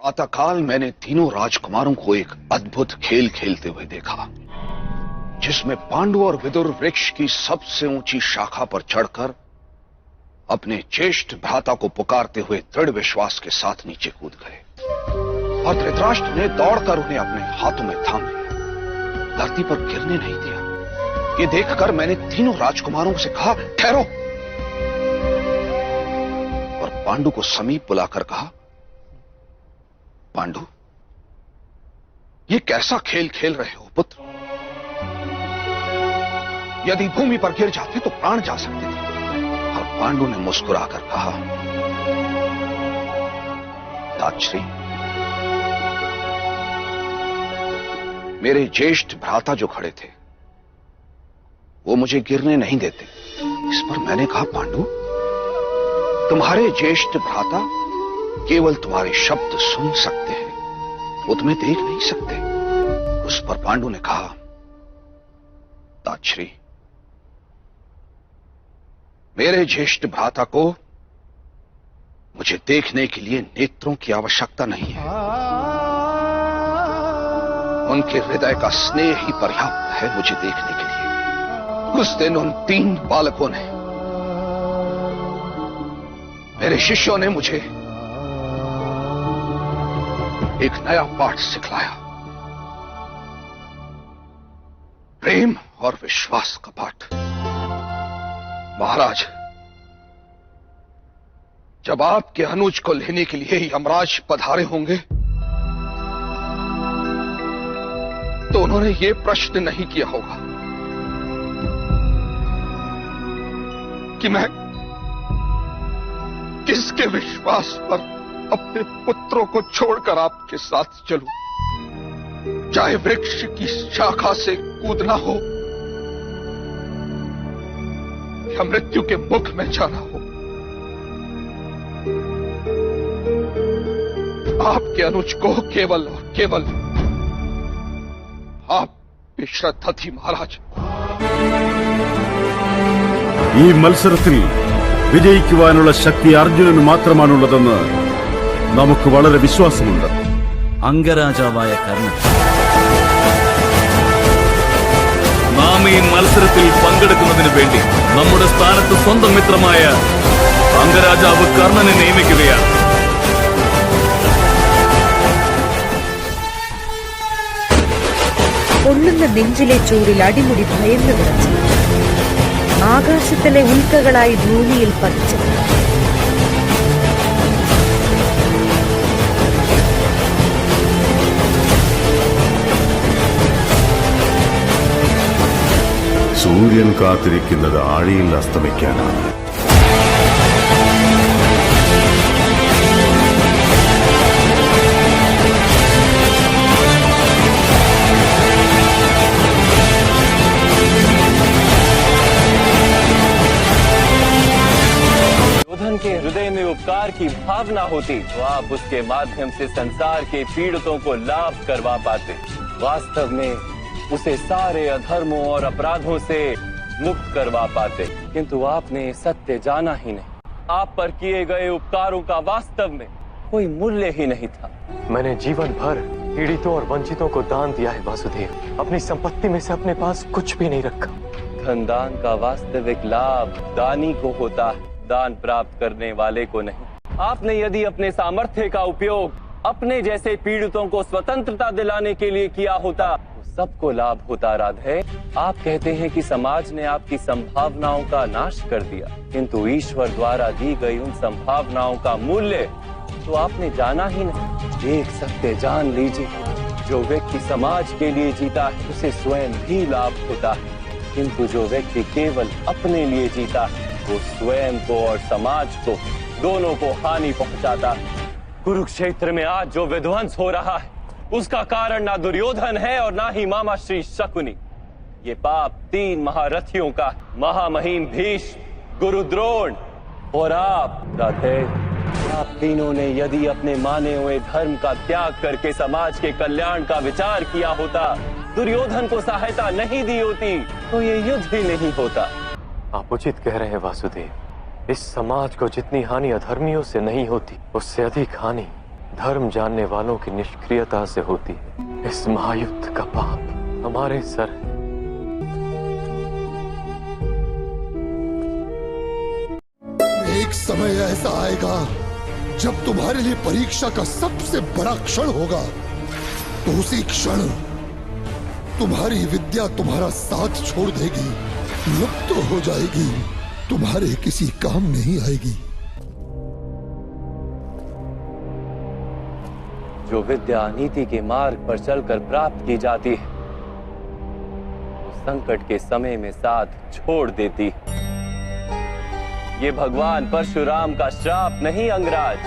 प्रातःकाल मैंने तीनों राजकुमारों को एक अद्भुत खेल खेलते हुए देखा, जिसमें पांडु और विदुर वृक्ष की सबसे ऊंची शाखा पर चढ़कर अपने ज्येष्ठ भ्राता को पुकारते हुए दृढ़ विश्वास के साथ नीचे कूद गए और धृतराष्ट्र ने दौड़कर उन्हें अपने हाथों में थाम लिया, धरती पर गिरने नहीं दिया। ये देखकर मैंने तीनों राजकुमारों से कहा, ठहरो, और पांडु को समीप बुलाकर कहा, पांडु, ये कैसा खेल खेल रहे हो पुत्र? यदि भूमि पर गिर जाते तो प्राण जा सकते थे। और पांडु ने मुस्कुराकर कहा, ताश्री, मेरे ज्येष्ठ भ्राता जो खड़े थे वो मुझे गिरने नहीं देते। इस पर मैंने कहा, पांडु, तुम्हारे ज्येष्ठ भ्राता केवल तुम्हारे शब्द सुन सकते हैं, वो तुम्हें देख नहीं सकते। उस पर पांडु ने कहा, ताश्री, मेरे ज्येष्ठ भ्राता को मुझे देखने के लिए नेत्रों की आवश्यकता नहीं है, उनके हृदय का स्नेह ही पर्याप्त है मुझे देखने के लिए। उस दिन उन 3 बालकों ने, मेरे शिष्यों ने मुझे एक नया पाठ सिखलाया, प्रेम और विश्वास का पाठ। महाराज, जब आपके अनुज को लेने के लिए यमराज पधारे होंगे तो उन्होंने ये प्रश्न नहीं किया होगा कि मैं किसके विश्वास पर अपने पुत्रों को छोड़कर आपके साथ चलूं, चाहे वृक्ष की शाखा से कूदना हो या मृत्यु के मुख में जाना हो। आपके अनुज को केवल और केवल आप पे श्रद्धा थी महाराज। ഈ മത്സരത്തിൽ വിജയിക്കുവാനുള്ള ശക്തി അർജുനന് മാത്രമാണുള്ളതെന്ന് നമുക്ക് വളരെ വിശ്വാസമുണ്ട്. അംഗരാജാവായ കർണൻ, നാം ഈ മത്സരത്തിൽ പങ്കെടുക്കുന്നതിന് വേണ്ടി നമ്മുടെ സ്ഥാനത്ത് സ്വന്തം മിത്രമായ അംഗരാജാവ് കർണനെ നിയമിക്കുകയാണ്. പൊള്ളുന്ന നെഞ്ചിലെ ചൂടിൽ അടിമുടി ഭയന്നു വിറച്ചു, ആകാശത്തിലെ ഉൽക്കകളായി ഭൂമിയിൽ പതിച്ചു. സൂര്യൻ കാത്തിരിക്കുന്നത് ആഴിയിൽ അസ്തമിക്കാനാണ്. के हृदय में उपकार की भावना होती तो आप उसके माध्यम से संसार के पीड़ितों को लाभ करवा पाते। वास्तव में उसे सारे अधर्मों और अपराधों से मुक्त करवा पाते, किंतु आपने सत्य जाना ही नहीं। आप पर किए गए उपकारों का वास्तव में कोई मूल्य ही नहीं था। मैंने जीवन भर पीड़ितों और वंचितों को दान दिया है वासुदेव, अपनी संपत्ति में से अपने पास कुछ भी नहीं रखा। धन दान का वास्तविक लाभ दानी को होता है, दान प्राप्त करने वाले को नहीं। आपने यदि अपने सामर्थ्य का उपयोग अपने जैसे पीड़ितों को स्वतंत्रता दिलाने के लिए किया होता तो सबको लाभ होता। राधे, आप कहते हैं कि समाज ने आपकी संभावनाओं का नाश कर दिया, किंतु ईश्वर द्वारा दी गई उन संभावनाओं का मूल्य तो आपने जाना ही नहीं। एक सत्य जान लीजिए, जो व्यक्ति समाज के लिए जीता है उसे स्वयं भी लाभ होता है, किंतु जो व्यक्ति केवल अपने लिए जीता है वो स्वयं को और समाज को दोनों को हानि पहुंचाता है। कुरुक्षेत्र में आज जो विध्वंस हो रहा है उसका कारण ना दुर्योधन है और ना ही मामा श्री शकुनी। ये पाप 3 महारथियों का, महामहिम भीष्म, गुरु द्रोण और आप राधे। आप तीनों ने यदि अपने माने हुए धर्म का त्याग करके समाज के कल्याण का विचार किया होता, दुर्योधन को सहायता नहीं दी होती तो ये युद्ध ही नहीं होता। आप उचित कह रहे हैं वासुदेव। इस समाज को जितनी हानि अधर्मियों से नहीं होती उससे अधिक हानि धर्म जानने वालों की निष्क्रियता से होती है। इस महायुद्ध का पाप हमारे सर है। एक समय ऐसा आएगा जब तुम्हारे लिए परीक्षा का सबसे बड़ा क्षण होगा, तो उसी क्षण तुम्हारी विद्या तुम्हारा साथ छोड़ देगी, लुप्त हो जाएगी, तुम्हारे किसी काम नहीं आएगी। जो विद्या नीति के मार्ग पर चलकर प्राप्त की जाती है, वो संकट के समय में साथ छोड़ देती है। ये भगवान परशुराम का श्राप नहीं अंगराज,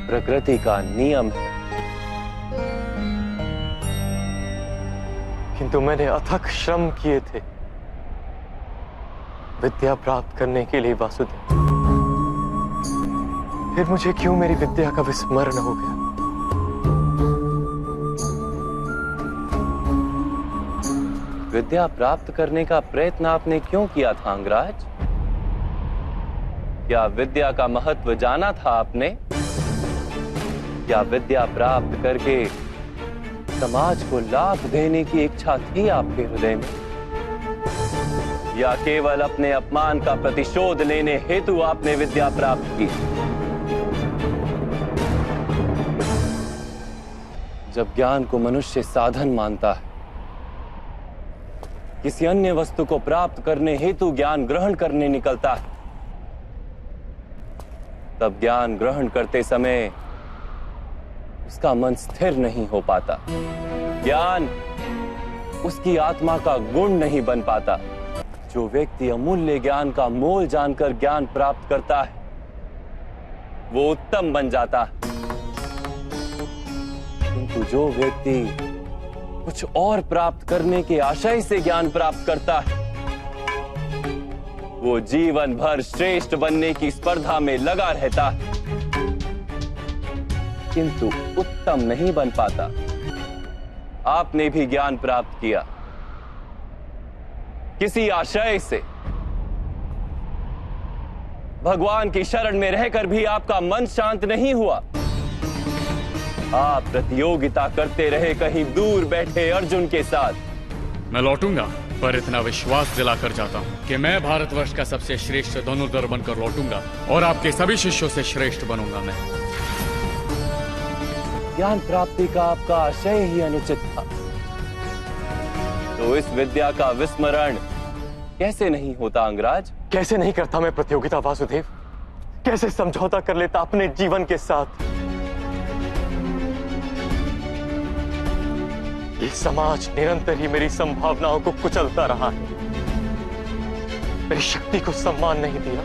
प्रकृति का नियम है। किंतु मैंने अथक श्रम किए थे विद्या प्राप्त करने के लिए वासुदेव। फिर मुझे क्यों मेरी विद्या का विस्मरण हो गया? विद्या प्राप्त करने का प्रयत्न आपने क्यों किया था अंगराज? क्या विद्या का महत्व जाना था आपने? क्या विद्या प्राप्त करके समाज को लाभ देने की इच्छा थी आपके हृदय में? या केवल अपने अपमान का प्रतिशोध लेने हेतु आपने विद्या प्राप्त की? जब ज्ञान को मनुष्य साधन मानता है, किसी अन्य वस्तु को प्राप्त करने हेतु ज्ञान ग्रहण करने निकलता है, तब ज्ञान ग्रहण करते समय उसका मन स्थिर नहीं हो पाता। ज्ञान उसकी आत्मा का गुण नहीं बन पाता। जो व्यक्ति अमूल्य ज्ञान का मोल जानकर ज्ञान प्राप्त करता है, वो उत्तम बन जाता है। किंतु जो व्यक्ति कुछ और प्राप्त करने के आशय से ज्ञान प्राप्त करता है, वो जीवन भर श्रेष्ठ बनने की स्पर्धा में लगा रहता है, किंतु उत्तम नहीं बन पाता। आपने भी ज्ञान प्राप्त किया किसी आशय से। भगवान की शरण में रहकर भी आपका मन शांत नहीं हुआ। आप प्रतियोगिता करते रहे कहीं दूर बैठे अर्जुन के साथ। मैं लौटूंगा, पर इतना विश्वास दिलाकर जाता हूँ कि मैं भारतवर्ष का सबसे श्रेष्ठ धनुर्धर बनकर लौटूंगा और आपके सभी शिष्यों से श्रेष्ठ बनूंगा मैं। ज्ञान प्राप्ति का आपका आशय ही अनुचित था, तो इस विद्या का विस्मरण कैसे नहीं होता अंगराज? कैसे नहीं करता मैं प्रतियोगिता वासुदेव? कैसे समझौता कर लेता अपने जीवन के साथ? ये समाज निरंतर ही मेरी संभावनाओं को कुचलता रहा है, मेरी शक्ति को सम्मान नहीं दिया,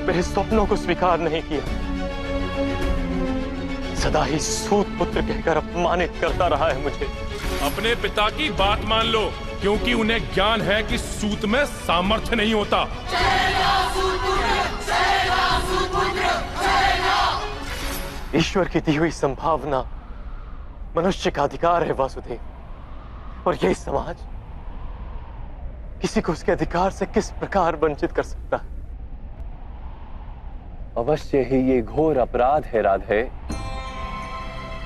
मेरे स्वप्नों को स्वीकार नहीं किया, सदा ही सूत पुत्र कहकर अपमानित करता रहा है मुझे। अपने पिता की बात मान लो, क्योंकि उन्हें ज्ञान है कि सूत में सामर्थ्य नहीं होता। ईश्वर की दी हुई संभावना मनुष्य का अधिकार है वासुदेव, और यही समाज किसी को उसके अधिकार से किस प्रकार वंचित कर सकता है? अवश्य ही ये घोर अपराध है राधे।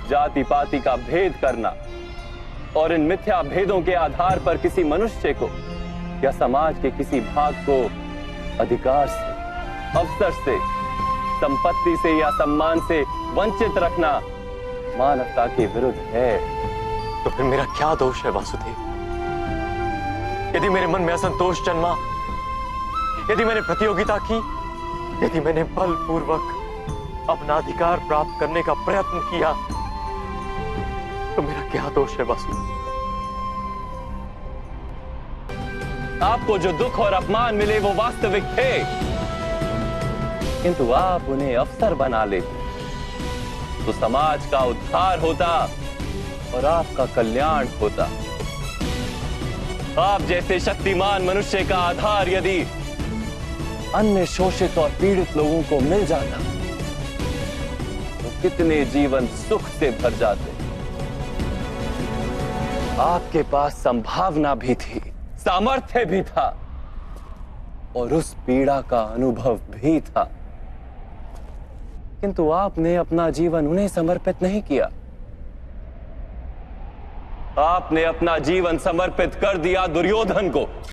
जाति पाति का भेद करना और इन मिथ्या भेदों के आधार पर किसी मनुष्य को या समाज के किसी भाग को अधिकार से, अवसर से, संपत्ति से या सम्मान से वंचित रखना मानवता के विरुद्ध है। तो फिर मेरा क्या दोष है वासुदेव? यदि मेरे मन में असंतोष जन्मा, यदि मैंने प्रतियोगिता की, यदि मैंने बलपूर्वक अपना अधिकार प्राप्त करने का प्रयत्न किया, तो मेरा क्या दोष है वासुदेव? आपको जो दुख और अपमान मिले वो वास्तविक थे, किंतु आप उन्हें अवसर बना लेते तो समाज का उद्धार होता और आपका कल्याण होता। आप जैसे शक्तिमान मनुष्य का आधार यदि अन्य शोषित और पीड़ित लोगों को मिल जाता तो कितने जीवन सुख से भर जाते। आपके पास संभावना भी थी, सामर्थ्य भी था और उस पीड़ा का अनुभव भी था, किंतु आपने अपना जीवन उन्हें समर्पित नहीं किया। आपने अपना जीवन समर्पित कर दिया दुर्योधन को।